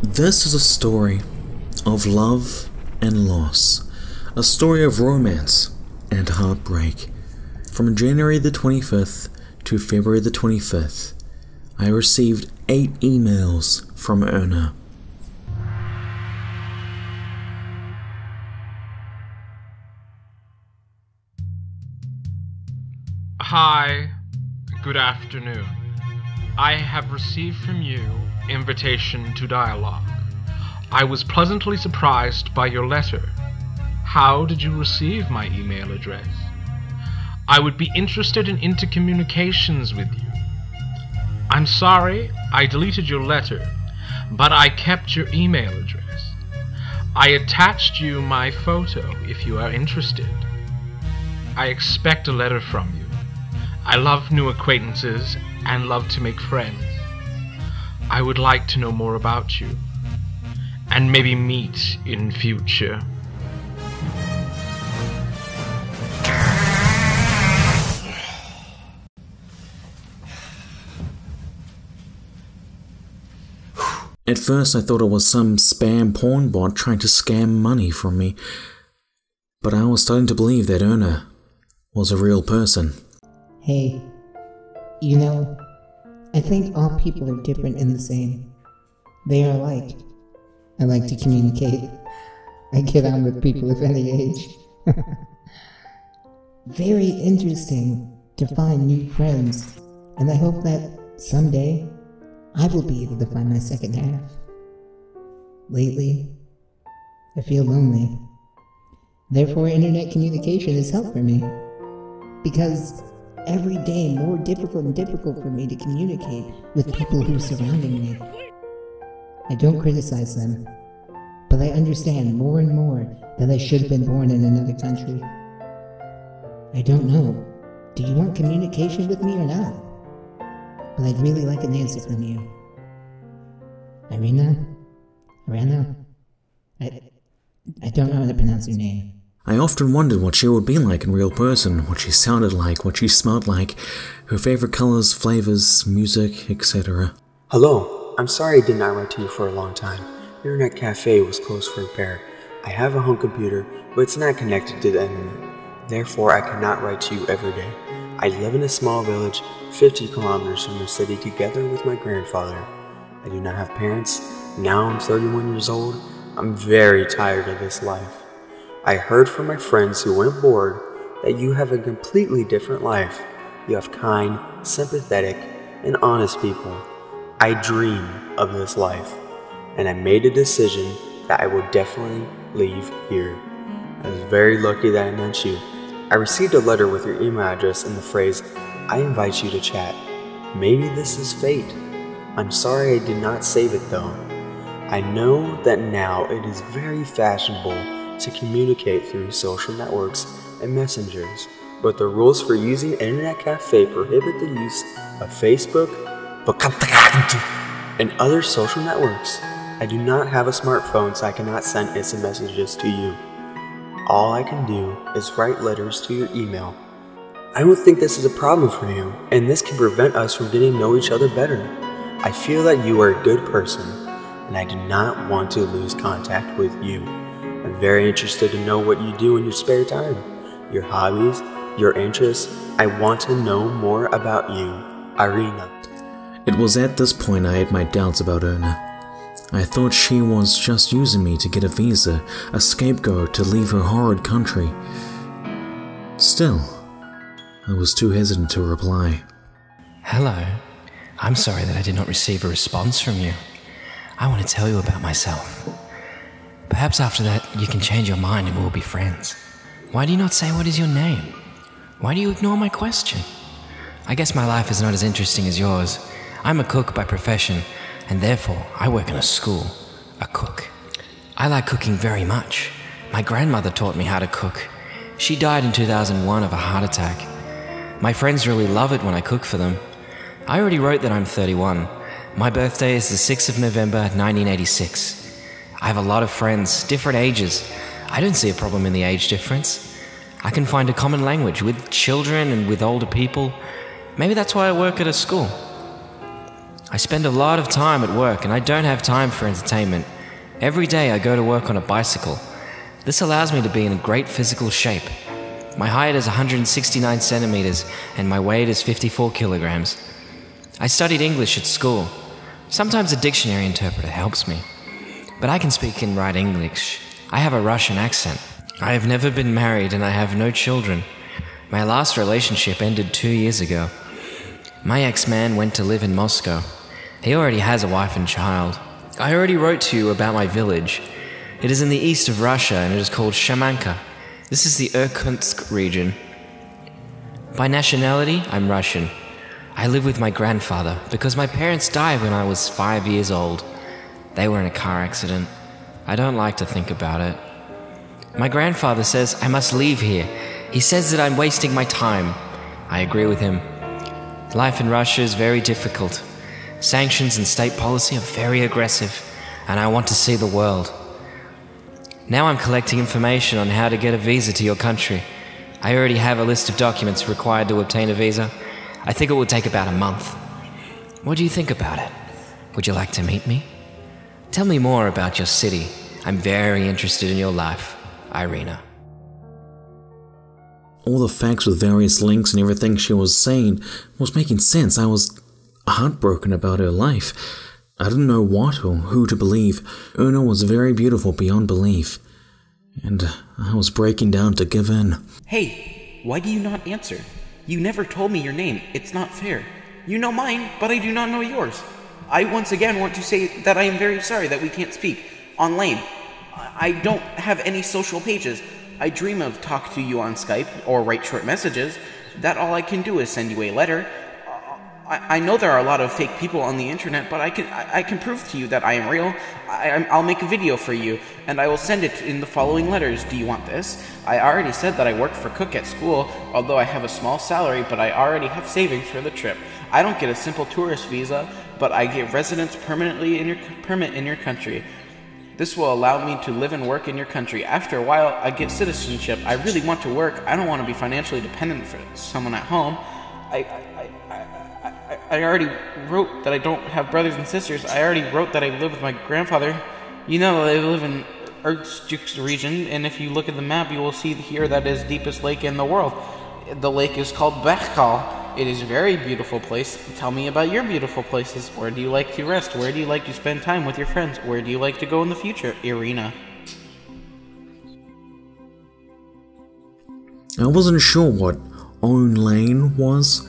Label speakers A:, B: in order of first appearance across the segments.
A: This is a story of love and loss, a story of romance and heartbreak. From January the 25th to February the 25th, I received 8 emails from Irina.
B: Hi, good afternoon. I have received from you invitation to dialogue. I was pleasantly surprised by your letter. How did you receive my email address? I would be interested in intercommunications with you. I'm sorry I deleted your letter, but I kept your email address. I attached you my photo if you are interested. I expect a letter from you. I love new acquaintances and love to make friends. I would like to know more about you and maybe meet in future.
A: At first I thought it was some spam porn bot trying to scam money from me, but I was starting to believe that Irina was a real person.
C: Hey, you know, I think all people are different and the same. They are alike. I like to communicate. I get on with people of any age. Very interesting to find new friends, and I hope that someday I will be able to find my second half. Lately, I feel lonely. Therefore, internet communication has helped for me, because every day more difficult and difficult for me to communicate with people who are surrounding me. I don't criticize them, but I understand more and more that I should have been born in another country. I don't know. Do you want communication with me or not? But I'd really like an answer from you. Irina? I don't know how to pronounce your name.
A: I often wondered what she would be like in real person, what she sounded like, what she smelled like, her favorite colors, flavors, music, etc.
D: Hello, I'm sorry I did not write to you for a long time. Internet cafe was closed for repair. I have a home computer, but it's not connected to the internet. Therefore, I cannot write to you every day. I live in a small village 50 kilometers from the city together with my grandfather. I do not have parents. Now I'm 31 years old. I'm very tired of this life. I heard from my friends who went aboard that you have a completely different life. You have kind, sympathetic, and honest people. I dream of this life, and I made a decision that I will definitely leave here. I was very lucky that I met you. I received a letter with your email address and the phrase, "I invite you to chat." Maybe this is fate. I'm sorry I did not save it though. I know that now it is very fashionable to communicate through social networks and messengers, but the rules for using Internet Cafe prohibit the use of Facebook and other social networks. I do not have a smartphone, so I cannot send instant messages to you. All I can do is write letters to your email. I don't think this is a problem for you, and this can prevent us from getting to know each other better. I feel that you are a good person, and I do not want to lose contact with you. I'm very interested to know what you do in your spare time, your hobbies, your interests. I want to know more about you, Irina.
A: It was at this point I had my doubts about Irina. I thought she was just using me to get a visa, a scapegoat to leave her horrid country. Still, I was too hesitant to reply.
E: Hello. I'm sorry that I did not receive a response from you. I want to tell you about myself. Perhaps after that you can change your mind and we'll be friends. Why do you not say what is your name? Why do you ignore my question? I guess my life is not as interesting as yours. I'm a cook by profession, and therefore I work in a school, a cook. I like cooking very much. My grandmother taught me how to cook. She died in 2001 of a heart attack. My friends really love it when I cook for them. I already wrote that I'm 31. My birthday is the 6th of November, 1986. I have a lot of friends, different ages. I don't see a problem in the age difference. I can find a common language with children and with older people. Maybe that's why I work at a school. I spend a lot of time at work and I don't have time for entertainment. Every day I go to work on a bicycle. This allows me to be in great physical shape. My height is 169 centimeters and my weight is 54 kilograms. I studied English at school. Sometimes a dictionary interpreter helps me. But I can speak and write English. I have a Russian accent. I have never been married and I have no children. My last relationship ended 2 years ago. My ex-man went to live in Moscow. He already has a wife and child. I already wrote to you about my village. It is in the east of Russia and it is called Shamanka. This is the Irkutsk region. By nationality, I'm Russian. I live with my grandfather because my parents died when I was 5 years old. They were in a car accident. I don't like to think about it. My grandfather says I must leave here. He says that I'm wasting my time. I agree with him. Life in Russia is very difficult. Sanctions and state policy are very aggressive, and I want to see the world. Now I'm collecting information on how to get a visa to your country. I already have a list of documents required to obtain a visa. I think it will take about a month. What do you think about it? Would you like to meet me? Tell me more about your city. I'm very interested in your life, Irina.
A: All the facts with various links and everything she was saying was making sense. I was heartbroken about her life. I didn't know what or who to believe. Irina was very beautiful beyond belief. And I was breaking down to give in.
F: Hey, why do you not answer? You never told me your name. It's not fair. You know mine, but I do not know yours. I once again want to say that I am very sorry that we can't speak online. I don't have any social pages. I dream of talk to you on Skype or write short messages. That all I can do is send you a letter. I know there are a lot of fake people on the internet, but I can prove to you that I am real. I'll make a video for you, and I will send it in the following letters. Do you want this? I already said that I work for cook at school, although I have a small salary, but I already have savings for the trip. I don't get a simple tourist visa, but I get residence permit in your country. This will allow me to live and work in your country. After a while, I get citizenship. I really want to work. I don't want to be financially dependent for someone at home. I already wrote that I don't have brothers and sisters. I already wrote that I live with my grandfather. You know, they live in Irkutsk region, and if you look at the map, you will see here that is the deepest lake in the world. The lake is called Baikal. It is a very beautiful place. Tell me about your beautiful places. Where do you like to rest? Where do you like to spend time with your friends? Where do you like to go in the future, Irina?
A: I wasn't sure what own lane was.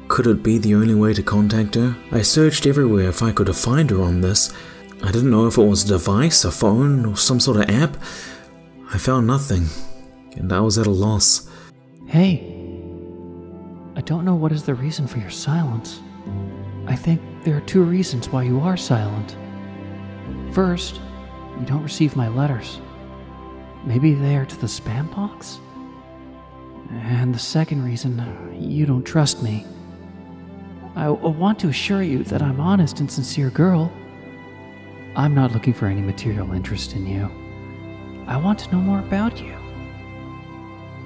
A: Could it be the only way to contact her? I searched everywhere if I could find her on this. I didn't know if it was a device, a phone, or some sort of app. I found nothing, and I was at a loss.
G: Hey, I don't know what is the reason for your silence. I think there are two reasons why you are silent. First, you don't receive my letters. Maybe they are to the spam box? And the second reason, you don't trust me. I want to assure you that I'm an honest and sincere girl. I'm not looking for any material interest in you. I want to know more about you.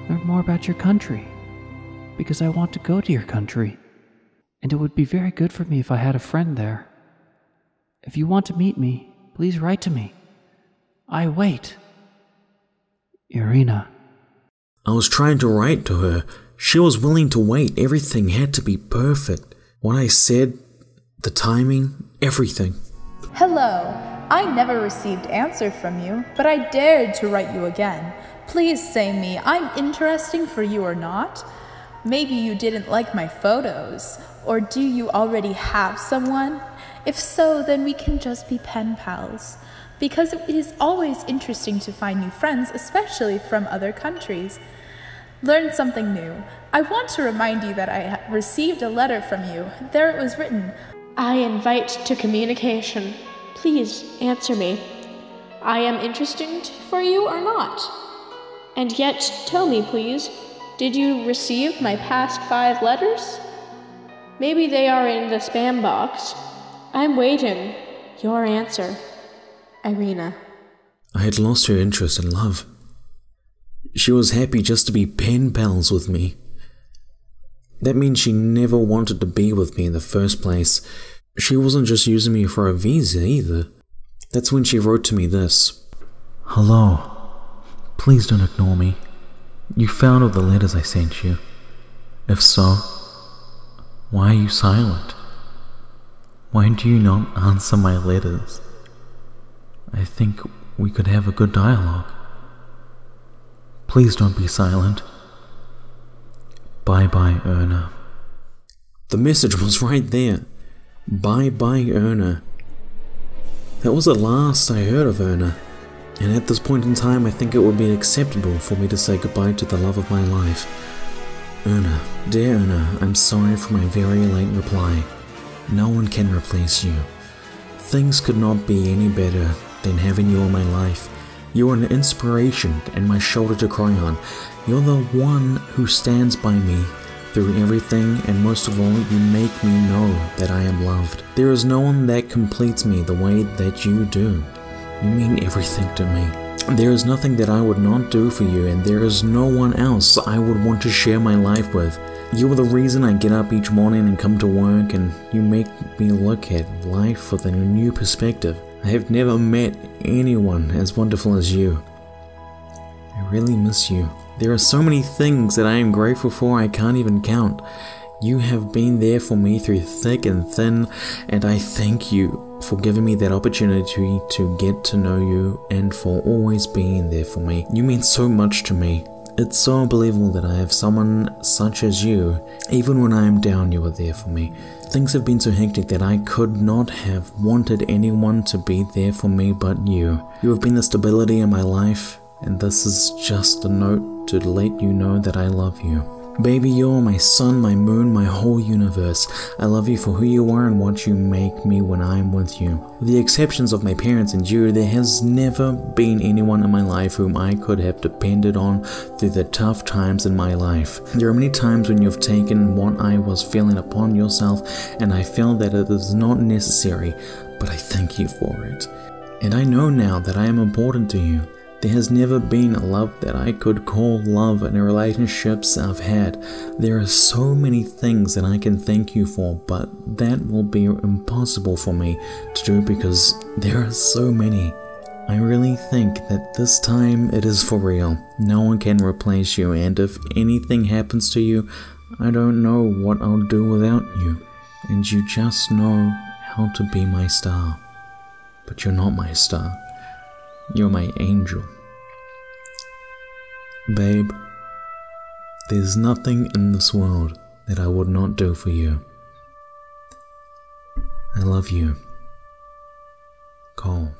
G: Learn more about your country. Because I want to go to your country. And it would be very good for me if I had a friend there. If you want to meet me, please write to me. I wait. Irina.
A: I was trying to write to her. She was willing to wait. Everything had to be perfect. What I said, the timing, everything.
H: Hello. I never received answer from you, but I dared to write you again. Please say me, I'm interesting for you or not? Maybe you didn't like my photos. Or do you already have someone? If so, then we can just be pen pals. Because it is always interesting to find new friends, especially from other countries. Learn something new. I want to remind you that I received a letter from you. There it was written,
I: I invite to communication. Please answer me. I am interesting for you or not? And yet, tell me please, did you receive my past 5 letters? Maybe they are in the spam box. I'm waiting. Your answer. Irina.
A: I had lost her interest in love. She was happy just to be pen pals with me. That means she never wanted to be with me in the first place. She wasn't just using me for a visa either. That's when she wrote to me this. Hello. Please don't ignore me. You found all the letters I sent you. If so, why are you silent? Why do you not answer my letters? I think we could have a good dialogue. Please don't be silent. Bye-bye, Irina. The message was right there. Bye-bye, Irina. That was the last I heard of Irina. And at this point in time, I think it would be acceptable for me to say goodbye to the love of my life. Irina, dear Irina, I'm sorry for my very late reply. No one can replace you. Things could not be any better than having you in my life. You're an inspiration and my shoulder to cry on. You're the one who stands by me through everything, and most of all, you make me know that I am loved. There is no one that completes me the way that you do. You mean everything to me. There is nothing that I would not do for you, and there is no one else I would want to share my life with. You are the reason I get up each morning and come to work, and you make me look at life with a new perspective. I have never met anyone as wonderful as you. I really miss you. There are so many things that I am grateful for I can't even count. You have been there for me through thick and thin, and I thank you for giving me that opportunity to get to know you and for always being there for me. You mean so much to me. It's so unbelievable that I have someone such as you. Even when I am down, you are there for me. Things have been so hectic that I could not have wanted anyone to be there for me but you. You have been the stability in my life, and this is just a note to let you know that I love you. Baby, you're my sun, my moon, my whole universe. I love you for who you are and what you make me when I'm with you. With the exceptions of my parents and you, there has never been anyone in my life whom I could have depended on through the tough times in my life. There are many times when you've taken what I was feeling upon yourself, and I feel that it is not necessary, but I thank you for it. And I know now that I am important to you. There has never been a love that I could call love in the relationships I've had. There are so many things that I can thank you for, but that will be impossible for me to do because there are so many. I really think that this time it is for real. No one can replace you, and if anything happens to you, I don't know what I'll do without you. And you just know how to be my star. But you're not my star. You're my angel. Babe, there's nothing in this world that I would not do for you. I love you. Cole.